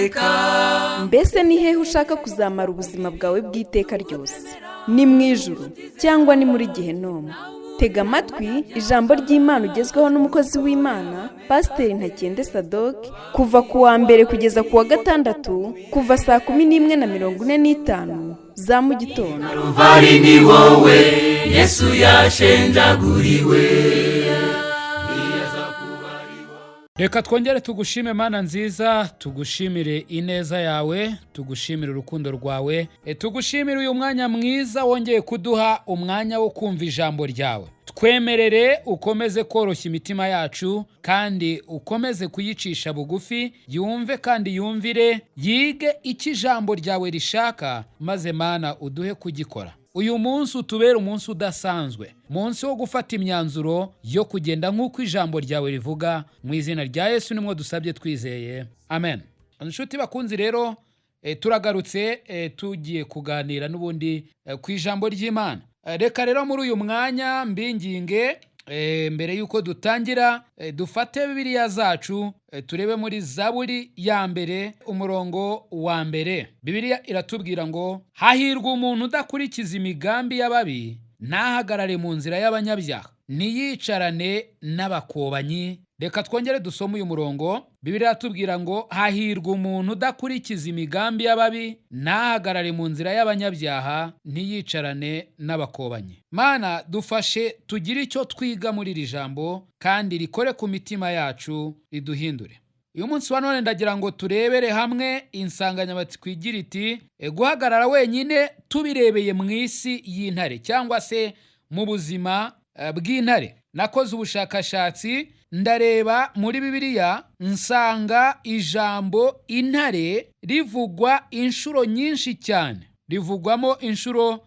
iteka. Mbese ni hehe ushaka kuzamara ubuzima bwawe bw'iteka ryose? Ni mu ijuru cyangwa ni muri Gehinomu? Tega amatwi ijambo ry'Imana ugezweho n'umukozi w'Imana Pasiteri Ntakende Sadoki kuva ku wa mbere kugeza ku wa gatandatu kuva saa 11:45 za mu gitondo. Calvary ni wowe Yesu yashenjaguriwe. Reka twongere tugushime Mana nziza, tugushimire ineza yawe, tugushimire urukundo rwawe, tugushimire uyu mwanya mwiza wongeye kuduha umwanya wo kumva ijambo ryawe. Twemerere ukomeze koroshya imitima yacu kandi ukomeze kuyicisha bugufi, yumve kandi yumvire, yige icyo ijambo ryawe rishaka, maze Mana uduhe kugikora. Uyu munsi utubere umunsi udasanzwe, munsi wo gufata imyanzuro yo kugenda nk'uko ijambo ryawe rivuga, mu izina rya Yesu nimwo dusabye twizeye, amen. Inshuti bakunzi rero, turagarutse tugiye kuganira n'ubundi ku ijambo ry'Imana. Reka rero muri uyu mwanya mbinginge mbere yuko dutangira dufate Bibiliya zacu turebe muri Zaburi ya mbere umurongo wa mbere. Bibiliya iratubwira ngo hahirwa umuntu udakurikiza imigambi y'ababi, ntahagarare mu nzira y'abanyabyaha, niyicarane n'abakobanyi. Reka twongere dusome uyu murongo. Bibiliya iratubwira ngo hahirwa umuntu udakurikiza imigambi y'ababi, ntahagarare mu nzira y'abanyabyaha, ntiyicarane n'abakobanyi. Mana dufashe tugire icyo twiga muri iri jambo kandi rikore ku mitima yacu, riduhindure. Uyu munsi wa none ndagira ngo turebere hamwe insanganyamatsiko igira iti guhagarara wenyine tubirebeye mu isi y'intare cyangwa se mu buzima bw'intare. Nakoze ubushakashatsi ndareba muri Bibiliya nsanga ijambo intare rivugwa inshuro nyinshi cyane. Rivugwamo inshuro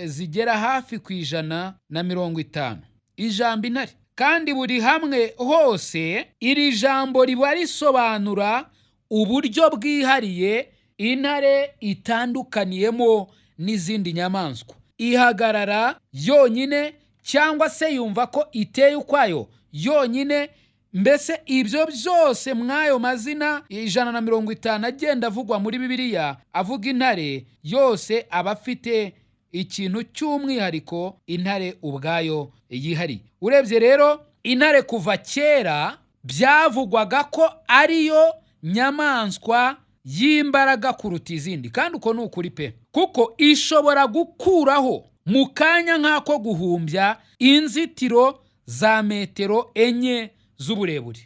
zigera hafi ku 150. Ijambo intare. Kandi buri hamwe hose iri jambo riba risobanura uburyo bwihariye intare itandukaniyemo n'izindi nyamaswa. Ihagarara yonyine cyangwa se yumva ko iteye ukwayo yonyine. Mbese ibyo byose mwayo mazina 150 agenda avugwa muri Bibiliya avuga intare, yose abafite ikintu cy'umwihariko intare ubwayo yihari. Urebye rero intare kuva kera byavugwaga ko ariyo nyamaswa y'imbaraga kuruta izindi, kandi uko ni ukuri pe, kuko ishobora gukuraho mu kanya nk'ako guhumbya inzitiro za metero 4 z'uburebure,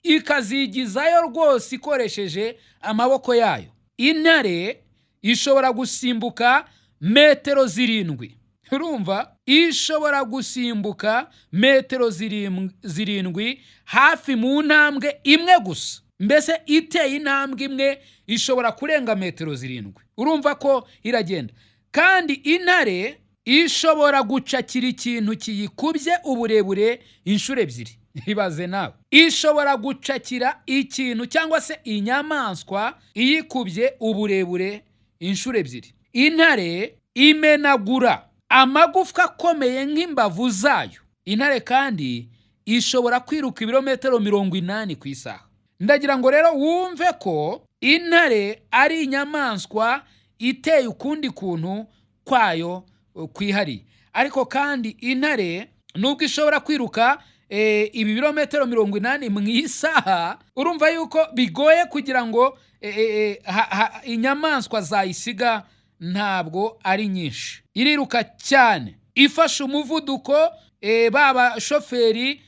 ikazigizayo rwose ikoresheje amaboko yayo. Intare ishobora gusimbuka metero 7. Urumva? Ishobora gusimbuka metero 7 hafi mu ntambwe imwe gusa. Mbese iteye intambwe imwe ishobora kurenga metero 7. Urumva ko iragenda. Kandi intare ishobora gucakira ikintu kiyikubye uburebure inshuro 2. Ibaze nawe. Ishobora gucakira ikintu cyangwa se inyamaswa iyikubye uburebure inshuro 2. Intare imenagura amagufwa akomeye nk'imbavu zayo. Intare kandi ishobora kwiruka ibirometero 80 ku isaha. Ndagira ngo rero wumve ko intare ari inyamaswa iteye ukundi kuntu kwayo kwihari. Ariko kandi intare nubwo ishobora kwiruka ibi birometero 80 mu isaha, urumva yuko bigoye kugira ngo inyamaswa zayisiga ntabwo ari nyinshi. Iriruka cyane, ifasha umuvuduko baba shoferi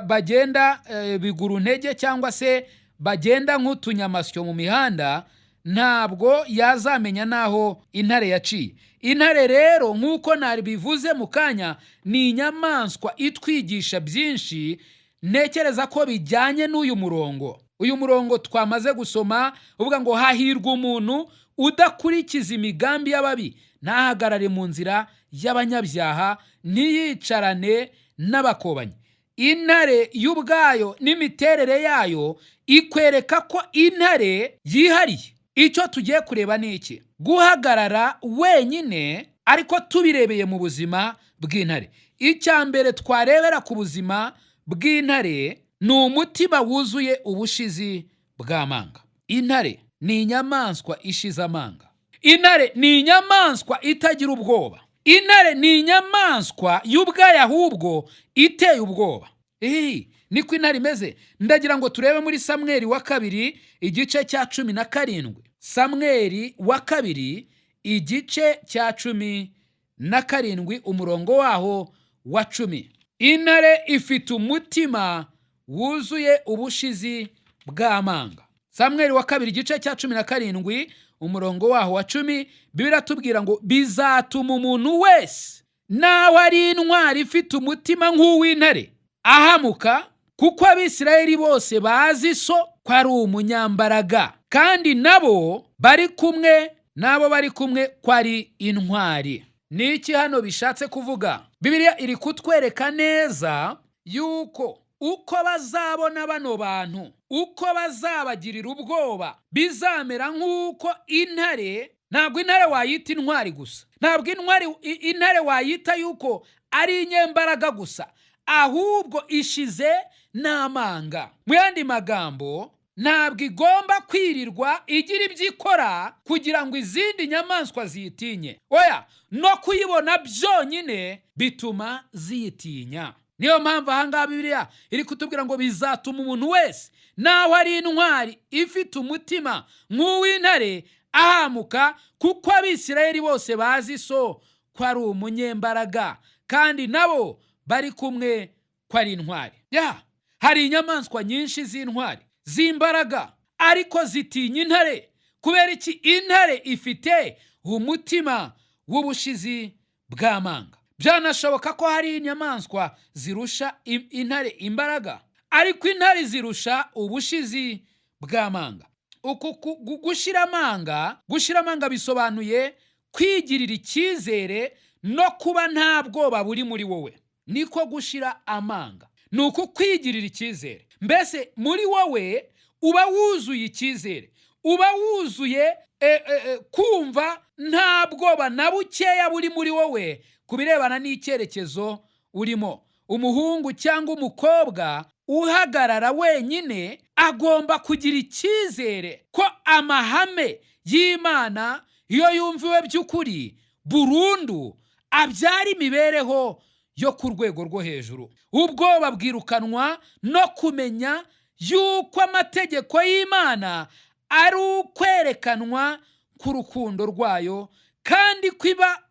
bagenda biguru ntege cyangwa se bagenda nk'utunyamasyo mu mihanda, ntabwo yazamenya naho intare yaciye. Intare rero nk'uko naribivuze mu kanya ni inyamaswa itwigisha byinshi. Ntekereza ko bijyanye n'uyu murongo. Uyu murongo twamaze gusoma uvuga ngo hahirwa umuntu udakurikiza imigambi y'ababi, ntahagarare mu nzira y'abanyabyaha, ntiyicarane n'abakobanyi. Intare y'ubwayo n'imiterere yayo ikwereka ko intare yihariye. Icyo tugiye kureba ni iki? Guhagarara wenyine ariko tubirebeye mu buzima bw'intare. Icya mbere twarebera ku buzima bw'intare ni umutima wuzuye ubushizi bw'amanga. intare ni inyamaswa ishize amanga. Intare ni inyamaswa itagira ubwoba. Intare ni inyamaswa y'ubwayo ahubwo iteye ubwoba. Niko intare imeze. Ndagira ngo turebe muri Samweli wa kabiri igice cya 17. Samweli wa kabiri igice cya 17 umurongo waho wa 10. Intare ifite umutima wuzuye ubushizi bw'amanga. Samweli wa kabiri igice cya 17 umurongo waho wa 10, Bibiliya tubwira ngo bizatuma umuntu wese nawe ari intwari ifite umutima nk'uw'intare ahamuka, kuko Abisirayeli bose bazi so ko ari umunyambaraga, kandi nabo bari kumwe ko ari intwari. Ni iki hano bishatse kuvuga? Bibiliya iri kutwereka neza yuko uko bazabona bano bantu, uko bazabagirira ubwoba, bizamera nk'uko intare. Ntabwo intare wayita intwari gusa, ntabwo intare wayita yuko ari inyembaraga gusa, ahubwo ishize n'amanga. Mu yandi magambo, ntabwo igomba kwirirwa igira ibyo ikora kugira ngo izindi nyamaswa ziyitinye. Oya, no kuyibona byonyine bituma ziyitinya. Niyo mpamvu ahangaha Bibiliya iri kutubwira ngo bizatuma umuntu wese nawe ari intwari ifite umutima nk'uw'intare ahamuka, kuko Abisirayeli bose bazi so ko ari umunyembaraga, kandi nabo bari kumwe ko ari intwari. Hari inyamaswa nyinshi z'intwari z'imbaraga, ariko zitinya intare. Kubera iki? Intare ifite umutima w'ubushizi bw'amanga. Byanashoboka ko hari inyamaswa zirusha intare imbaraga, ariko intare zirusha ubushizi bw'amanga. Gushira amanga bisobanuye kwigirira icyizere no kuba nta bwoba buri muri wowe. Niko gushira amanga, ni ukwigirira icyizere. Mbese muri wowe uba wuzuye icyizere, uba wuzuye kumva nta bwoba na bukeya buri muri wowe ku birebana n'icyerekezo urimo. Umuhungu cyangwa umukobwa uhagarara wenyine agomba kugira icyizere ko amahame y'Imana iyo yumviwe by'ukuri burundu abyara imibereho yo ku rwego rwo hejuru. Ubwoba bwirukanwa no kumenya yuko amategeko y'Imana ari ukwerekanwa k'urukundo rwayo, kandi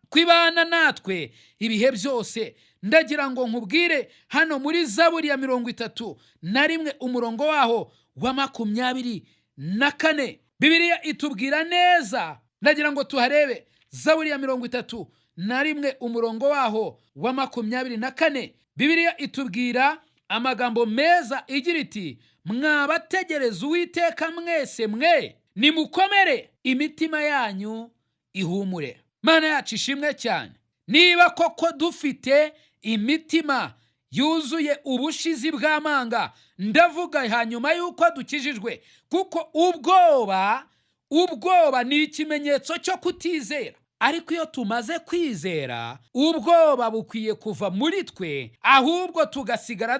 kwibana natwe ibihe byose. Ndagira ngo nkubwire hano muri Zaburi ya 31 umurongo waho wa 24, Bibiliya itubwira neza. Ndagira ngo tuharebe Zaburi ya 31 umurongo waho wa 24. Bibiliya itubwira amagambo meza igira iti, mwabategereza Uwiteka mwese mwe, nimukomere imitima yanyu ihumure. Mana yacu ishimwe cyane. Niba koko dufite imitima yuzuye ubushizi bw'amanga, ndavuga hanyuma yuko dukijijwe, kuko ubwoba ni ikimenyetso cyo kutizera. Ariko iyo tumaze kwizera, ubwoba bukwiye kuva muri twe, ahubwo tugasigara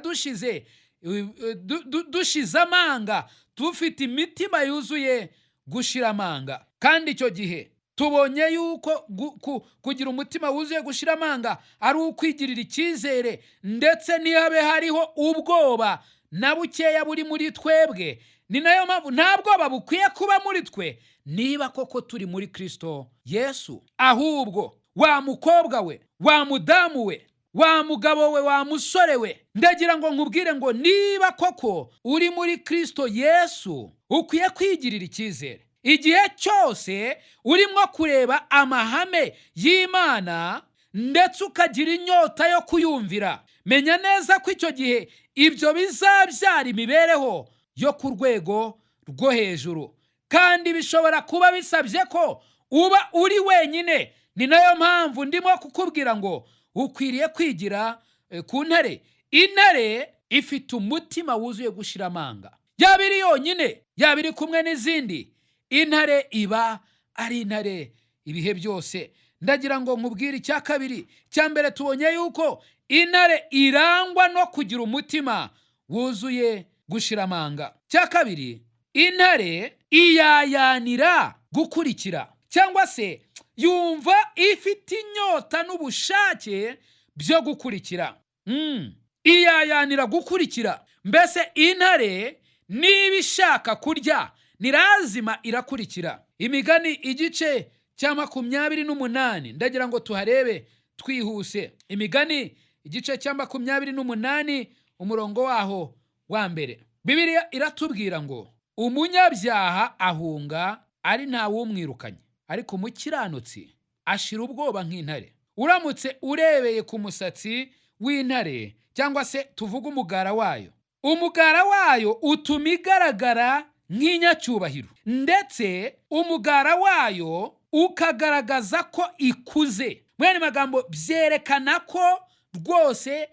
dushize amanga, dufite imitima yuzuye gushira amanga. Kandi icyo gihe tubonye yuko kugira umutima wuzuye gushira amanga ari ukwigirira icyizere, ndetse ntihabe hariho ubwoba na bukeya buri muri twebwe. Ni nayo mpamvu nta bwoba bukwiye kuba muri twe niba koko turi muri Kristo Yesu. Ahubwo wa mukobwa we, wa mudamu we, wa mugabo we, wa musore we, ndagira ngo nkubwire ngo niba koko uri muri Kristo Yesu, ukwiye kwigirira icyizere. Igihe cyose urimo kureba amahame y'Imana ndetse ukagira inyota yo kuyumvira, menya neza ko icyo gihe ibyo bizabyara imibereho yo ku rwego rwo hejuru, kandi bishobora kuba bisabye ko uba uri wenyine. Ni nayo mpamvu ndimo kukubwira ngo ukwiriye kwigira ku ntare. Intare ifite umutima wuzuye gushira amanga, yaba iri yonyine, yaba iri kumwe n'izindi. Intare iba ari intare ibihe byose. Ndagira ngo nkubwire icya kabiri. Cya mbere tubonye yuko intare irangwa no kugira umutima wuzuye gushira amanga. Cya kabiri, intare iyayanira gukurikira, cyangwa se yumva ifite inyota n'ubushake byo gukurikira. Iyayanira gukurikira. Mbese intare niba ishaka kurya ni lazima irakurikira. Imigani igice cya 28, ndagira ngo tuharebe twihuse. Imigani igice cya 28 umurongo waho wa mbere. Bibiliya iratubwira ngo umunyabyaha ahunga ari ntawe umwirukanye, ariko umukiranutsi ashira ubwoba nk'intare. Uramutse urebeye ku musatsi w'intare, cyangwa se tuvuga umugara wayo, umugara wayo utuma igaragara nk'inyacyubahiro, ndetse umugara wayo ukagaragaza ko ikuze. Mwene magambo byerekana ko rwose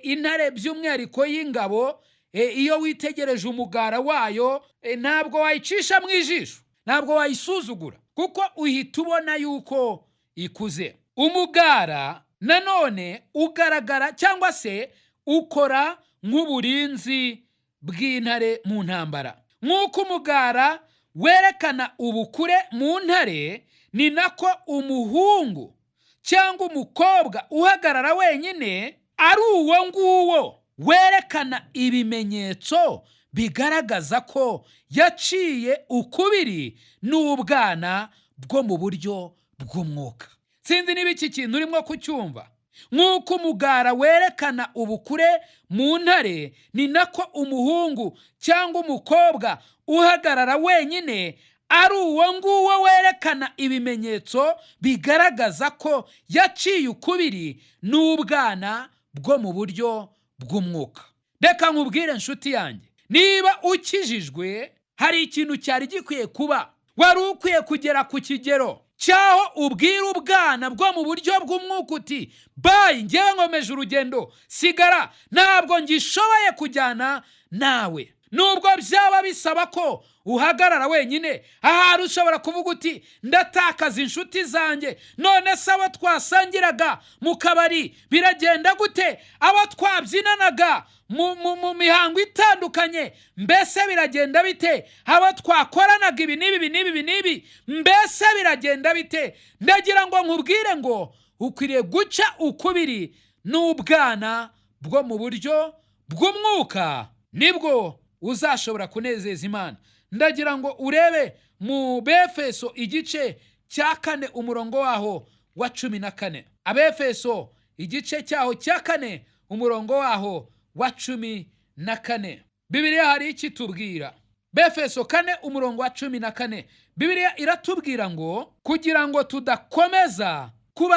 intare by'umwihariko y'ingabo, iyo witegereje umugara wayo ntabwo wayicisha mu ijisho, ntabwo wayisuzugura, kuko uhita ubona yuko ikuze. Umugara nanone ugaragara cyangwa se ukora nk'uburinzi bw'intare mu ntambara. Nk'uko umugara werekana ubukure mu ntare, ni nako umuhungu cyangwa umukobwa uhagarara wenyine ari uwo nguwo werekana ibimenyetso bigaragaza ko yaciye ukubiri n'ubwana bwo mu buryo bw'umwuka. Sinzi niba iki kintu urimo kucyumva. Nk'uko umugara werekana ubukure mu ntare, ni nako umuhungu cyangwa umukobwa uhagarara wenyine ari uwo nguwo werekana ibimenyetso bigaragaza ko yaciye ukubiri n'ubwana bwo mu buryo bw'umwuka. Reka nkubwire nshuti yanjye, niba ukijijwe hari ikintu cyari gikwiye kuba. Wari ukwiye kugera ku kigero cyaho ubwira ubwana bwo mu buryo bw'umwuka uti bayi, ngewe nkomeje urugendo, sigara, ntabwo ngishoboye kujyana nawe. Nubwo byaba bisaba ko uhagarara wenyine, ahari ushobora kuvuga uti ndatakaza inshuti zanjye, none se abo twasangiraga mu kabari biragenda gute? Abo twabyinanaga mu mihango itandukanye mbese biragenda bite? Abo twakoranaga ibi n'ibi mbese biragenda bite? Ndagira ngo nkubwire ngo ukwiriye guca ukubiri n'ubwana bwo mu buryo bw'umwuka, nibwo uzashobora kunezeza Imana. Ndagira ngo urebe mu Befeso igice cya 4 umurongo waho wa 14. Abefeso igice cyaho cya 4 umurongo waho wa 14. Bibiliya hari iki tubwira? Befeso 4 umurongo wa 14. Bibiliya iratubwira ngo kugira ngo tudakomeza kuba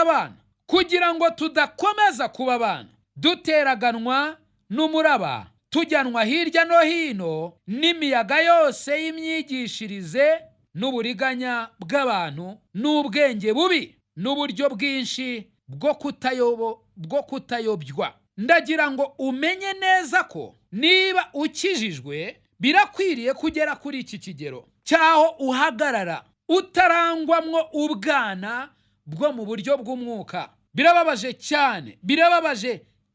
abana, duteraganwa n'umuraba, tujyanwa hirya no hino n'imiyaga yose y'imyigishirize n'uburiganya bw'abantu n'ubwenge bubi n'uburyo bwinshi bwo kutayobywa. Ndagira ngo umenye neza ko niba ukijijwe birakwiriye kugera kuri iki kigero cyaho uhagarara utarangwamwo ubwana bwo mu buryo bw'umwuka. Birababaje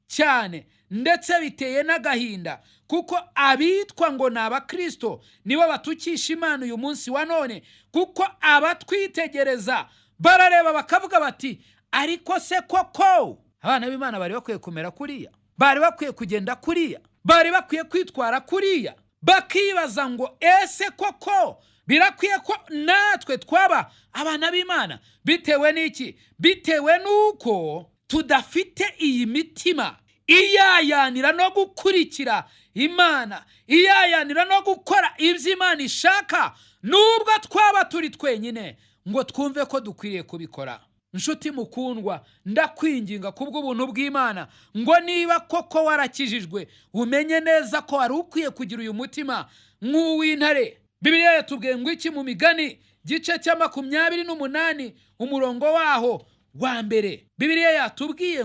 cyane ndetse biteye n'agahinda, kuko abitwa ngo ni abakristo nibo batukisha Imana uyu munsi wa none, kuko abatwitegereza barareba bakavuga bati ariko se koko abana b'Imana bari bakwiye kumera kuriya, bari bakwiye kugenda kuriya, bari bakwiye kwitwara kuriya. Bakibaza ngo ese koko birakwiye ko natwe twaba abana b'Imana? Bitewe n'iki? Bitewe n'uko tudafite iyi mitima iyayanira no gukurikira Imana, iyayanira no gukora ibyo Imana ishaka, nubwo twaba turi twenyine ngo twumve ko dukwiriye kubikora. Nshuti mukundwa, ndakwinginga kubw'ubuntu bw'Imana ngo niba koko warakijijwe, umenye neza ko wari ukwiye kugira uyu mutima nk'uw'intare. Bibiliya yatubwiye ngo iki mu Migani gice cya 28 umurongo waho wa mbere. Bibiliya yatubwiye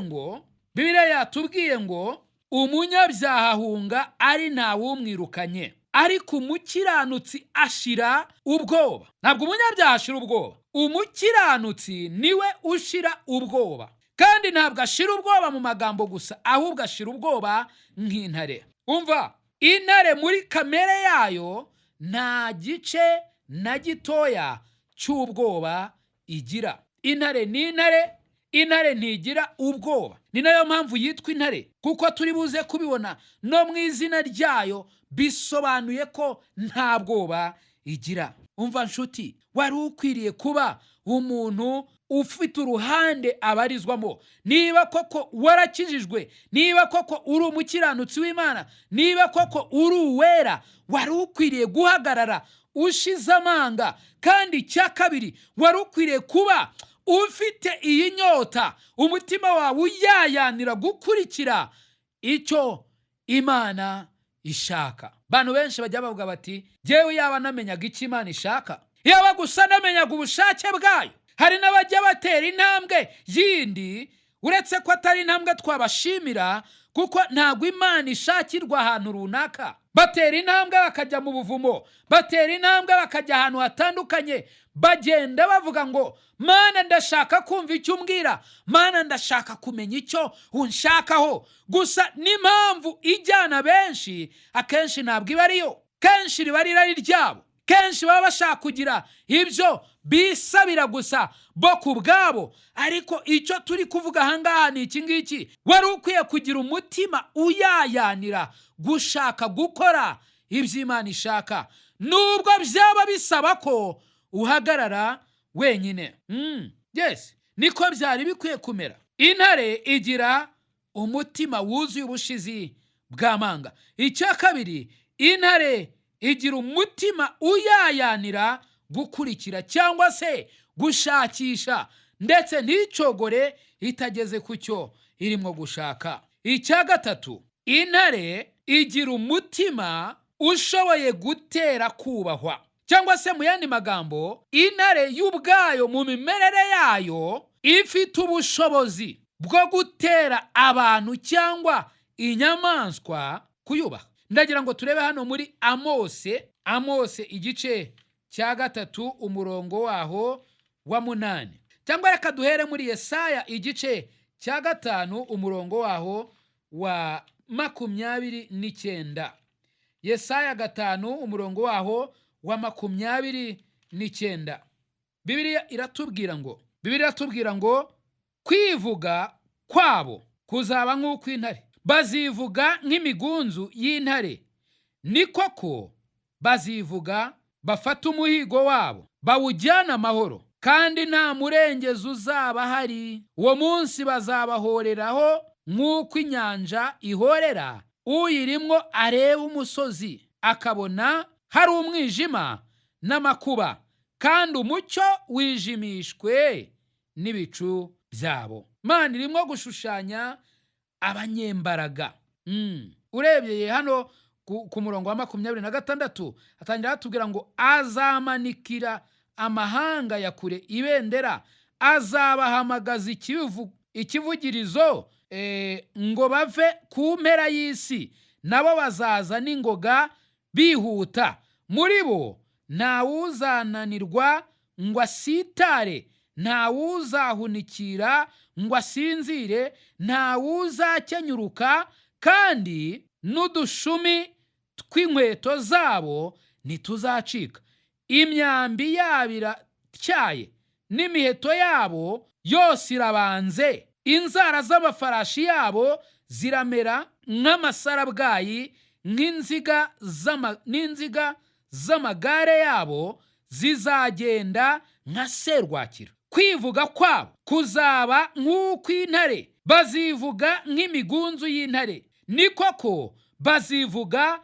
ngo umunyabyaha ahunga ari ntawe umwirukanye, ariko umukiranutsi ashira ubwoba. Ntabwo umunyabyaha ashira ubwoba, umukiranutsi niwe ushira ubwoba. Kandi ntabwo ashira ubwoba mu magambo gusa, ahubwo ashira ubwoba nk'intare. Umva, intare muri kamere yayo nta gice na gitoya cy'ubwoba igira. Intare ni intare, intare ntigira ubwoba. Ni nayo mpamvu yitwa intare, kuko turi buze kubibona no mu izina ryayo bisobanuye ko nta bwoba igira. Umva nshuti, wari ukwiriye kuba umuntu ufite uruhande abarizwamo. Niba koko warakijijwe, niba koko uri umukiranutsi w'Imana, niba koko uri uwera, wari ukwiriye guhagarara ushize amanga. Kandi icya kabiri, wari ukwiriye kuba ufite iyi nyota, umutima wawe uyayanira gukurikira icyo Imana ishaka. Bantu benshi bajya bavuga bati, jyewe yaba namenyaga icyo Imana ishaka, yaba gusa namenyaga ubushake bwayo. Hari n'abajya batera intambwe yindi, uretse ko atari intambwe twabashimira, kuko ntabwo Imana ishakirwa ahantu runaka. Batera intambwe bakajya mu buvumo, batera intambwe bakajya ahantu hatandukanye, bagenda bavuga ngo, Mana ndashaka kumva icyo umbwira, Mana ndashaka kumenya icyo unshakaho. Gusa n'impamvu ijyana benshi akenshi ntabwo iba ariyo, kenshi riba ari irari ryabo. Kenshi baba bashaka kugira ibyo bisabira gusa bo ku bwabo. Ariko icyo turi kuvuga ahangaha ni iki ngiki: wari ukwiye kugira umutima uyayanira gushaka gukora ibyo Imana ishaka, nubwo byaba bisaba ko uhagarara wenyine. Yes, niko byari bikwiye kumera. Intare igira umutima wuzuye ubushizi bw'amanga. Icya kabiri, intare igira umutima uyayanira gukurikira cyangwa se gushakisha, ndetse nticogore itageze ku cyo irimo gushaka. Icya gatatu, intare igira umutima ushoboye gutera kubahwa, cyangwa se mu yandi magambo, intare y'ubwayo mu mimerere yayo ifite ubushobozi bwo gutera abantu cyangwa inyamaswa kuyubaha. Ndagira ngo turebe hano muri Amose igice cya 3 umurongo waho wa 8, cyangwa reka duhere muri Yesaya igice cya 5 umurongo waho wa 29. Yesaya 5 umurongo waho wa 29. Bibiliya iratubwira ngo kwivuga kwabo kuzaba nk'uko intare, bazivuga nk'imigunzu y'intare. Ni koko bazivuga bafata umuhigo wabo bawujyana amahoro, kandi nta murengezi uzaba hari. Uwo munsi bazabahoreraho nk'uko inyanja ihorera uyirimwo areba umusozi, akabona hari umwijima n'amakuba, kandi umucyo wijimishwe n'ibicu byabo. Imana irimo gushushanya abanyembaraga. Urebye hano ku murongo wa 26 atangira atubwira ngo azamanikira amahanga ya kure ibendera, azabahamagaza ikivugirizo ngo bave ku mpera y'isi, nabo bazaza n'ingoga bihuta. Muri bo nta wuzananirwa ngo asitare, nta wuzahunikira ngo asinzire, nta wuzakenyuruka, kandi n'udushumi tw'inkweto zabo ntituzacika. Imyambi yabo iratyaye n'imiheto yabo yose irabanze, inzara z'amafarashi yabo ziramera nk'amasarabwayi, n'inziga z'amagare yabo zizagenda nka serwakira. Kwivuga kwabo kuzaba nk'uko intare, bazivuga nk'imigunzu y'intare. Ni koko bazivuga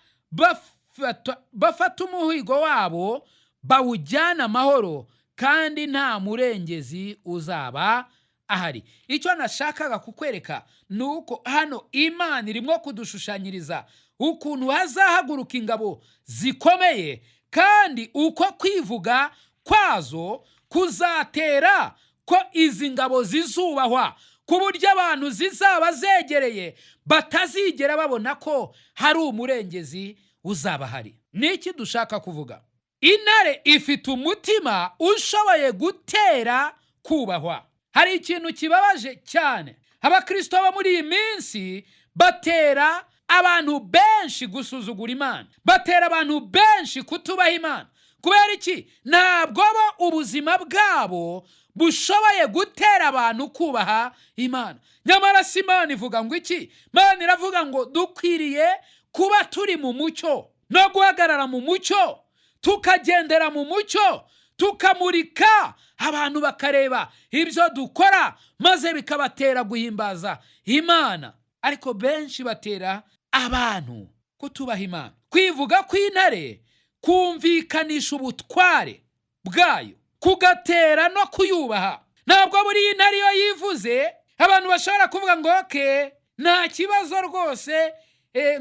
bafata umuhigo wabo bawujyana amahoro, kandi nta murengezi uzaba ahari. Icyo nashakaga kukwereka ni uko hano Imana irimo kudushushanyiriza ukuntu hazahaguruka ingabo zikomeye, kandi uko kwivuga kwazo kuzatera ko izi ngabo zizubahwa, ku buryo abantu zizaba zegereye batazigera babona ko hari umurengezi uzaba hari. Niki dushaka kuvuga? Intare ifite umutima ushoboye gutera kubahwa. Hari ikintu kibabaje cyane, abakristo bo muri iyi minsi batera abantu benshi gusuzugura Imana, batera abantu benshi kutubaha Imana. Kubera iki? Ntabwo bo ubuzima bwabo bushoboye gutera abantu kubaha Imana. Nyamara si Imana ivuga ngo iki? Imana iravuga ngo dukwiriye kuba turi mu mucyo no guhagarara mu mucyo, tukagendera mu mucyo, tukamurika, abantu bakareba ibyo dukora maze bikabatera guhimbaza Imana. Ariko benshi batera abantu kutubaha Imana. Kwivuga kw'intare kumvikanisha ubutware bwayo, kugatera no kuyubaha. Ntabwo buri intare iyo yivuze abantu bashobora kuvuga ngo oke, nta kibazo rwose,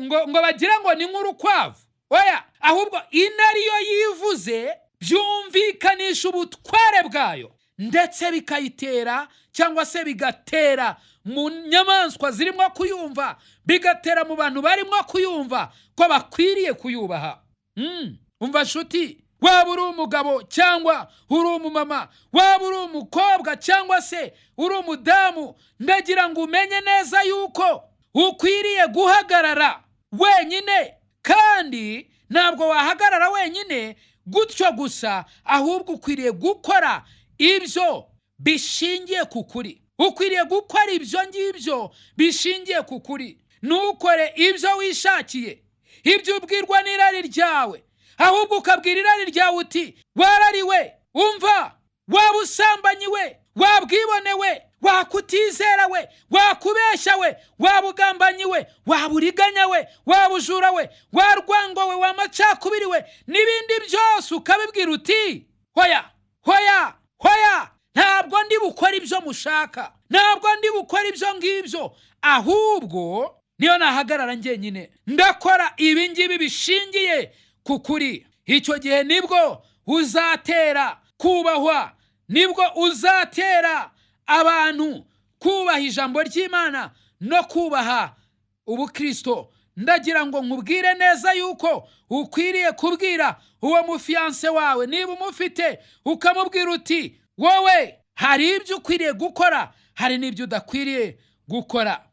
ngo bagira ngo ni nk'urukwavu. Oya, ahubwo intare iyo yivuze byumvikanisha ubutware bwayo, ndetse bikayitera cyangwa se bigatera mu nyamaswa zirimo kuyumva, bigatera mu bantu barimo kuyumva ko bakwiriye kuyubaha. Umva nshuti, waba uri umugabo cyangwa uri umumama, waba uri umukobwa cyangwa se uri umudamu, ndagira ngo umenye neza yuko ukwiriye guhagarara wenyine. Kandi ntabwo wahagarara wenyine gutyo gusa, ahubwo ukwiriye gukora ibyo bishingiye ku kuri. Ukwiriye gukora ibyo ngibyo bishingiye ku kuri. Ntukore ibyo wishakiye, ibyo ubwirwa n'irari ryawe, ahubwo ukabwira irari ryawe uti warariwe, umva, waba usambanyi we, wabwibone we, wakutizera we, wakubeshya we, waba ugambanyi we, waba uriganya we, waba ujura we, warwango we, wamacakubiri we, n'ibindi byose ukabibwira uti hoya, hoya, hoya, ntabwo ndi bukora ibyo mushaka, ntabwo ndi bukora ibyo ngibyo, ahubwo niyo nahagarara njyenyine ndakora ibi ngibi bishingiye ku kuri. Icyo gihe nibwo uzatera kubahwa, nibwo uzatera abantu kubaha ijambo ry'Imana no kubaha ubukristo. Ndagira ngo nkubwire neza yuko ukwiriye kubwira uwo mufiyanse wawe, niba umufite, ukamubwira uti wowe hari ibyo ukwiriye gukora, hari n'ibyo udakwiriye gukora.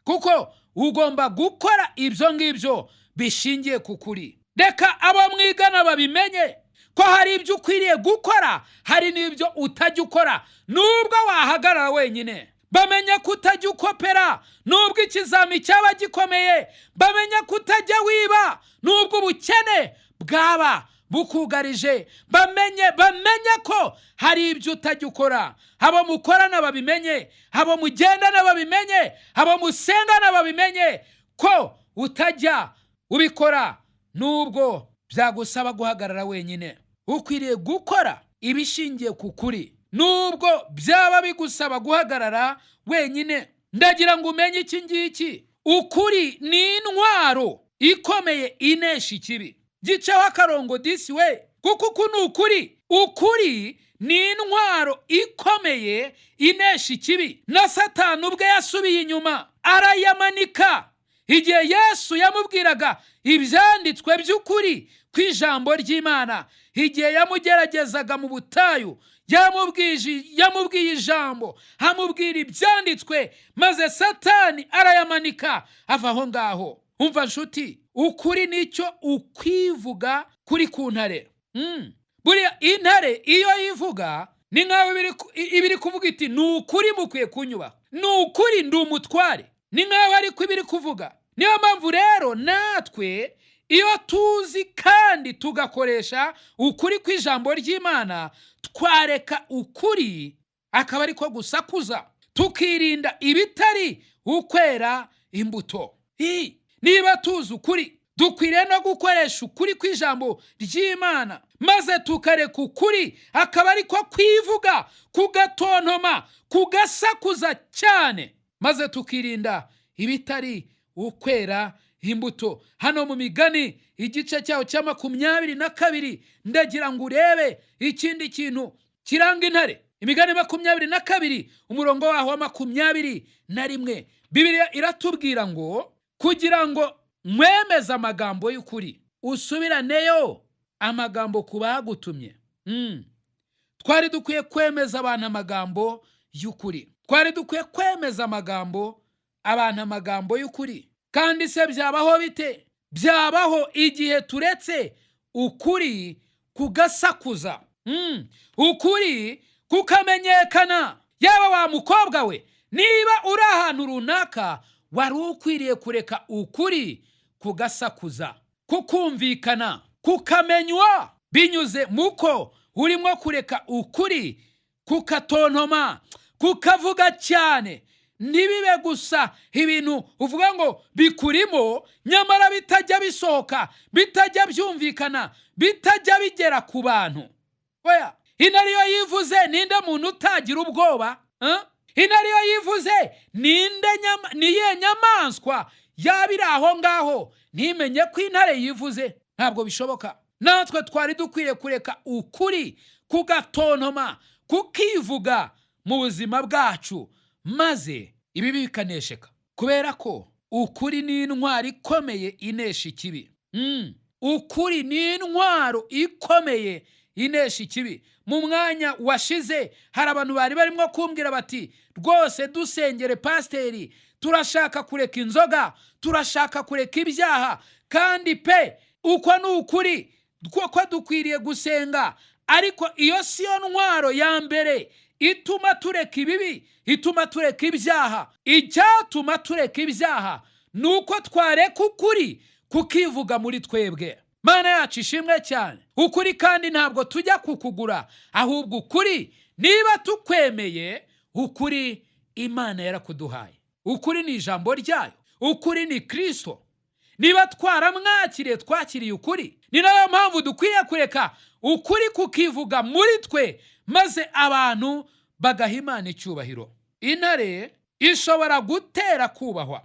Kuko ugomba gukora ibyo ngibyo bishingiye ku kuri. Reka abo mwigana babimenye ko hari ibyo ukwiriye gukora, hari n'ibyo utajya ukora nubwo wahagarara wenyine. Bamenye ko utajya ukopera nubwo ikizami cyaba gikomeye. Bamenye ko utajya wiba nubwo ubukene bwaba bukugarije. Bamenye ko hari ibyo utajya ukora. Abo mukorana babimenye, abo mugendana babimenye, abo musengana babimenye ko utajya ubikora nubwo byagusaba guhagarara wenyine. Ukwiriye gukora ibishingiye ku kuri nubwo byaba bigusaba guhagarara wenyine. Ndagira ngo umenye iki ngiki, ukuri ni intwaro ikomeye inesha ikibi. Giceho akarongo disi we, kuko uku ni ukuri. Ukuri ni intwaro ikomeye inesha ikibi. Na Satani ubwe yasubiye inyuma arayamanika igihe Yesu yamubwiraga ibyanditswe by'ukuri ku ijambo ry'Imana. Igihe yamugeragezaga mu butayu, yamubwiye ijambo, amubwira ibyanditswe, maze Satani arayamanika ava aho ngaho. Umva nshuti, ukuri nicyo ukwivuga kuri ku ntare. Buriya intare iyo yivuga ni nkaho ibiri kuvuga iti ni ukuri mukwiye kunyubaha, ni ukuri ndi umutware, ni nkaho ariko ibiri kuvuga. Niyo mpamvu rero natwe iyo tuzi kandi tugakoresha ukuri kw'ijambo ry'Imana, twareka ukuri akaba ariko gusakuza, tukirinda ibitari ukwera imbuto. Niba tuzi ukuri, dukwiriye no gukoresha ukuri kw'ijambo ry'Imana, maze tukareka ukuri akaba ariko kwivuga, kugatontoma, kugasakuza cyane, maze tukirinda ibitari ukwera imbuto. Hano mu Migani igice cyaho cya 22 ndagira ngo urebe ikindi kintu kiranga intare. Imigani 22 umurongo waho wa 21, Bibiliya iratubwira ngo kugira ngo mwemeze amagambo y'ukuri usubiraneyo amagambo kubagutumye. Twari dukwiye kwemeza abantu amagambo y'ukuri. Twari dukwiye kwemeza amagambo y'ukuri. kandi se byabaho bite? Byabaho igihe turetse ukuri kugasakuza, ukuri kukamenyekana. Yaba wa mukobwa we, niba uri ahantu runaka, wari ukwiriye kureka ukuri kugasakuza, kukumvikana, kukamenywa binyuze muko urimo kureka ukuri kukatontoma, kukavuga cyane. Ntibibe gusa ibintu uvuga ngo bikurimo, nyamara bitajya bisohoka, bitajya byumvikana, bitajya bigera ku bantu. Oya, intare iyo yivuze ninde muntu utagira ubwoba? Intare iyo yivuze niye nyamaswa yabira aho ngaho ntimenye ko intare yivuze? Ntabwo bishoboka. Natwe twari dukwiye kureka ukuri kugatontoma, kukivuga mu buzima bwacu, maze ibi bikanesheka. Kubera ko ukuri ni intwaro ikomeye inesha ikibi. Ukuri ni intwaro ikomeye inesha ikibi. Mu mwanya washize hari abantu bari barimo kumbwira bati, rwose dusengere pasiteri, turashaka kureka inzoga, turashaka kureka ibyaha. Kandi pe, uko ni ukuri ko dukwiriye gusenga, ariko iyo siyo ntwaro ya mbere ituma tureka ibibi, ituma tureka ibyaha. Icyatuma tureka ibyaha nuko twareka ukuri kukivuga muri twebwe. Mana yacu ishimwe cyane. Ukuri kandi ntabwo tujya kukugura, ahubwo ukuri niba tukwemeye, ukuri Imana yarakuduhaye. Ukuri ni ijambo ryayo, ukuri ni Kristo. Niba twaramwakiriye, twakiriye ukuri, ni nayo mpamvu dukwiye kureka ukuri kukivuga muri twe, maze abantu bagaha Imana icyubahiro. Intare ishobora gutera kubahwa.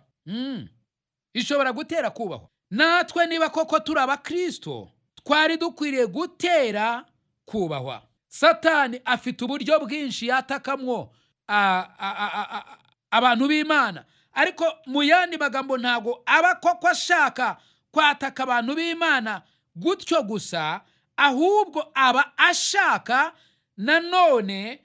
Ishobora gutera kubahwa. Natwe niba koko turi abakristo, twari dukwiriye gutera kubahwa. Satani afite uburyo bwinshi yatakamwo abantu b'Imana, ariko mu yandi magambo ntago aba koko ashaka kwataka abantu b'Imana gutyo gusa, ahubwo aba ashaka nanone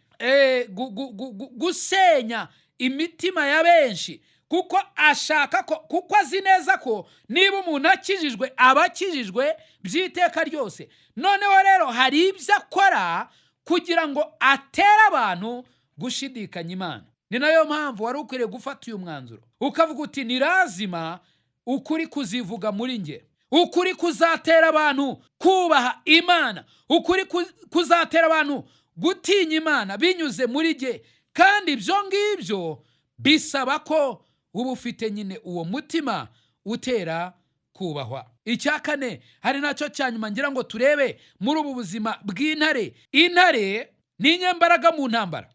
gusenya imitima ya benshi, kuko ashaka ko, kuko azi neza ko niba umuntu akijijwe, aba akijijwe by'iteka ryose. Noneho rero hari ibyo akora kugira ngo atere abantu gushidikanya Imana. Ni nayo mpamvu wari ukwiriye gufata uyu mwanzuro ukavuga uti, ni lazima ukuri kuzivuga muri nge, ukuri kuzatera abantu kubaha Imana, ukuri kuzatera abantu gutinya Imana binyuze muri nge. Kandi ibyo ngibyo bisaba ko uba ufite nyine uwo mutima utera kubahwa. Icya kane, hari nacyo cyanyuma ngira ngo turebe muri ubu buzima bw'intare. Intare ni inyembaraga mu ntambara.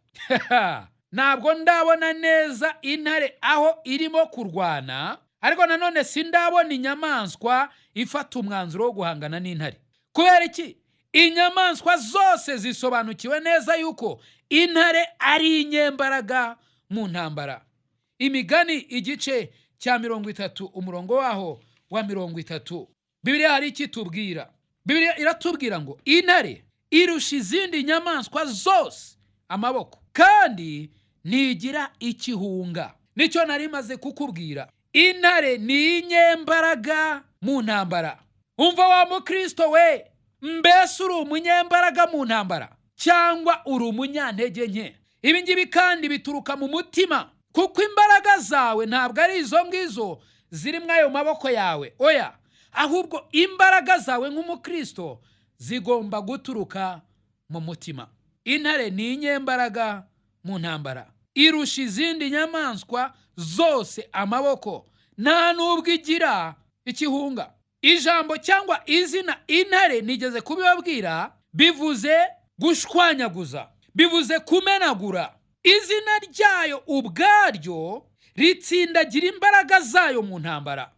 Ntabwo ndabona neza intare aho irimo kurwana, ariko nanone sindabona inyamaswa ifata umwanzuro wo guhangana n'intare. Kubera iki? Inyamaswa zose zisobanukiwe neza yuko intare ari inyembaraga mu ntambara. Imigani igice cya 30 umurongo waho wa 30, Bibiliya hari iki tubwira? Bibiliya iratubwira ngo intare irusha izindi nyamaswa zose amaboko, kandi ntigira ikihunga. Nicyo nari maze kukubwira. Intare ni inyembaraga mu ntambara. Umva wa mukristo we, mbese uri umunyembaraga mu ntambara cyangwa uri umunyantege nke? Ibi ngibi kandi bituruka mu mutima, kuko imbaraga zawe ntabwo ari izo ngizo ziri mu ayo maboko yawe. Oya, ahubwo imbaraga zawe nk'umukristo zigomba guturuka mu mutima. Intare ni inyembaraga mu ntambara, irusha izindi nyamaswa zose amaboko, nta nubwo igira ikihunga. Ijambo cyangwa izina intare nigeze kubibabwira bivuze gushwanyaguza, bivuze kumenagura. Izina ryayo ubwaryo ritsindagira imbaraga zayo mu ntambara.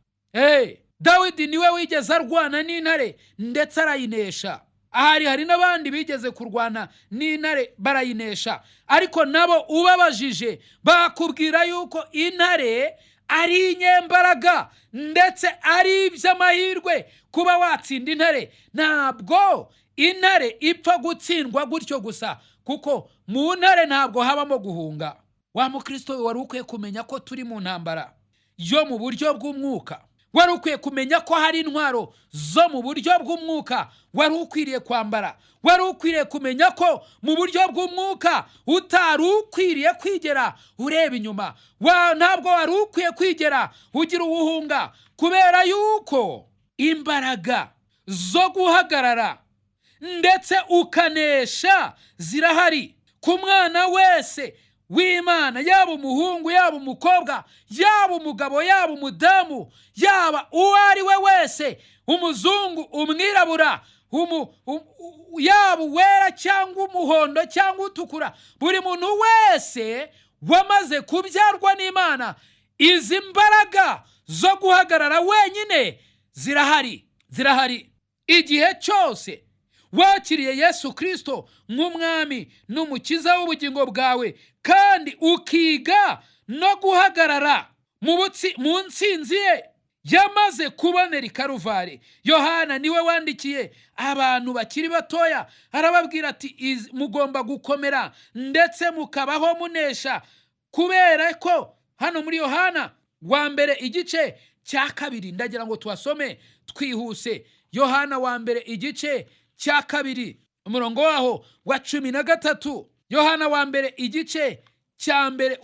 Dawidi niwe wigeze arwana n'intare ndetse arayinesha. Hari n'abandi bigeze kurwana n'intare barayinesha, ariko nabo ubabajije bakubwira yuko intare ari inyembaraga ndetse ari iby'amahirwe kuba watsinda intare. Ntabwo intare ipfa gutsindwa gutyo gusa, kuko mu ntare ntabwo habamo guhunga. Wa mukristo wari ukwiye kumenya ko turi mu ntambara. yo mu buryo bw'umwuka. Wari ukwiye kumenya ko hari intwaro zo mu buryo bw'umwuka wari ukwiriye kwambara. Wari ukwiriye kumenya ko mu buryo bw'umwuka utari ukwiriye kwigera ureba inyuma. Ntabwo wari ukwiye kwigera ugira ubuhunga, kubera yuko imbaraga zo guhagarara ndetse ukanesha zirahari ku mwana wese w'Imana, yaba umuhungu, yaba umukobwa, yaba umugabo, yaba umudamu, yaba uwo ari we wese, umuzungu, umwirabura, yaba uwera cyangwa umuhondo cyangwa utukura. Buri muntu wese wamaze kubyarwa n'Imana, izi mbaraga zo guhagarara wenyine zirahari. Igihe cyose wakiriye Yesu Kristo nk'umwami n'umukiza w'ubugingo bwawe, kandi ukiga no guhagarara mu ntsinzi ye yamaze kubonera i Calvary. Yohana niwe wandikiye abantu bakiri batoya, arababwira ati mugomba gukomera ndetse mukabaho munesha, kubera ko hano muri Yohana wa mbere igice cya 2, ndagira ngo tuhasome twihuse. Yohana wa mbere igice cya 2 umurongo waho wa 13. Yohana wa mbere igice cya mbere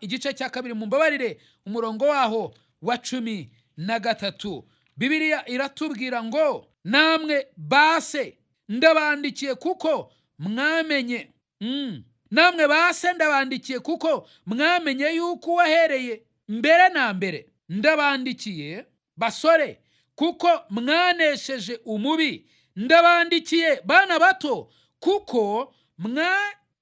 igice cya 2 mumbabarire, umurongo waho wa 13. Bibiliya iratubwira ngo, namwe base ndabandikiye kuko mwamenye. Namwe base ndabandikiye kuko mwamenye yuko wahereye mbere na mbere. Ndabandikiye basore kuko mwanesheje umubi. Ndabandikiye bana bato kuko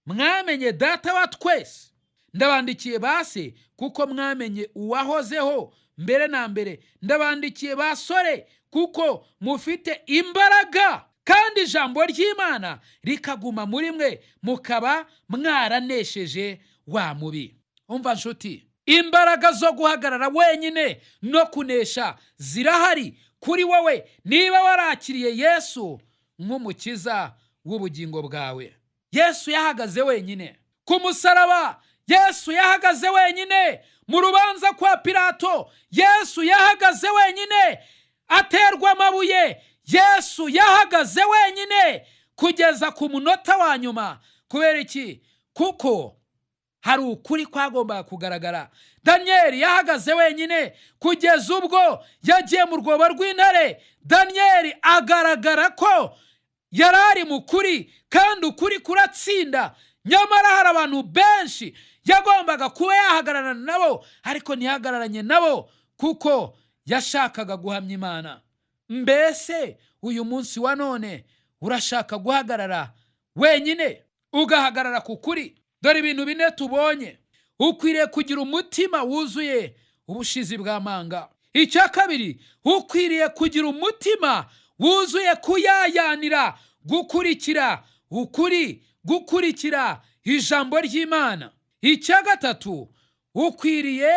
mwamenye data wa twese. Ndabandikiye base kuko mwamenye uwahozeho mbere na mbere. Ndabandikiye basore kuko mufite imbaraga, kandi ijambo ry'Imana rikaguma muri mwe, mukaba mwaranesheje wa mubi. Umva nshuti, imbaraga zo guhagarara wenyine no kunesha zirahari kuri wowe niba warakiriye Yesu nk'umukiza w'ubugingo bwawe. Yesu yahagaze wenyine ku musaraba. Yesu yahagaze wenyine mu rubanza kwa Pilato. Yesu yahagaze wenyine aterwa amabuye. Yesu yahagaze wenyine kugeza ku munota wa nyuma. Kubera iki? Kuko hari ukuri kwagombaga kugaragara. Danieli yahagaze wenyine kugeza ubwo yagiye mu rwobo rw'intare. Danieli agaragara ko yari ari mu kuri, kandi ukuri kuratsinda. Nyamara hari abantu benshi yagombaga kuba yahagararana nabo, ariko ntihagararanye nabo kuko yashakaga guhamya Imana. Mbese uyu munsi wa none urashaka guhagarara wenyine, ugahagarara ku kuri? Dore ibintu 4 tubonye. Ukwiriye kugira umutima wuzuye ubushizi bw'amanga. Icya 2, ukwiriye kugira umutima wuzuye kuyayanira, gukurikira ukuri, gukurikira ijambo ry'Imana. Icya 3, ukwiriye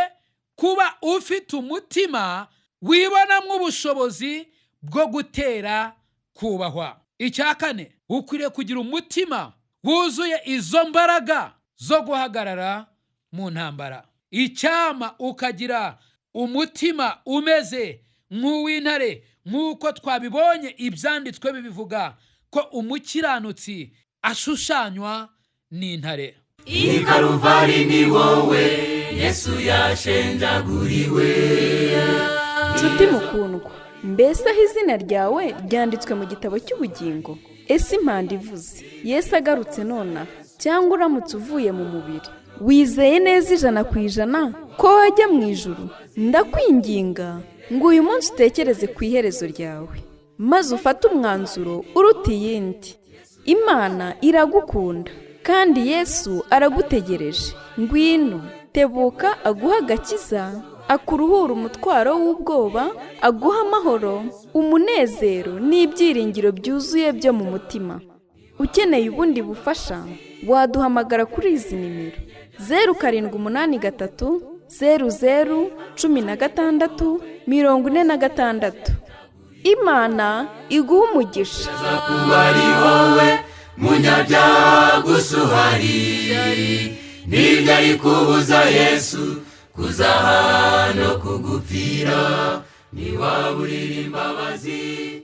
kuba ufite umutima wibonamo ubushobozi bwo gutera kubahwa. Icya 4, ukwiriye kugira umutima wuzuye izo mbaraga zo guhagarara mu ntambara. Icyama ukagira umutima umeze nk'uw'intare, nk'uko twabibonye ibyanditswe bibivuga ko umukiranutsi ashushanywa n'intare. I Calvary ni wowe Yesu yashenjaguriwe. Nshuti mukundwa, mbese aho izina ryawe ryanditswe mu gitabo cy'ubugingo? Ese impanda ivuze Yesu agarutse nona, cyangwa uramutse uvuye mu mubiri, wizeye neza 100% ko wajya mu ijuru? Ndakwinginga ngo uyu munsi utekereze ku iherezo ryawe, maze ufate umwanzuro uruta iyindi. Imana iragukunda kandi Yesu aragutegereje. Ngwino, tebuka aguha agakiza, akuruhura umutwaro w'ubwoba, aguha amahoro, umunezero n'ibyiringiro byuzuye byo mu mutima. Ukeneye ubundi bufasha, waduhamagara kuri izi nimero: 0783 00 16 46. Imana iguha umugisha. Kuba ari wowe munyabyaha gusa uhari, ntibyari kubuza Yesu kuza hano kugupfira, niwaburira imbabazi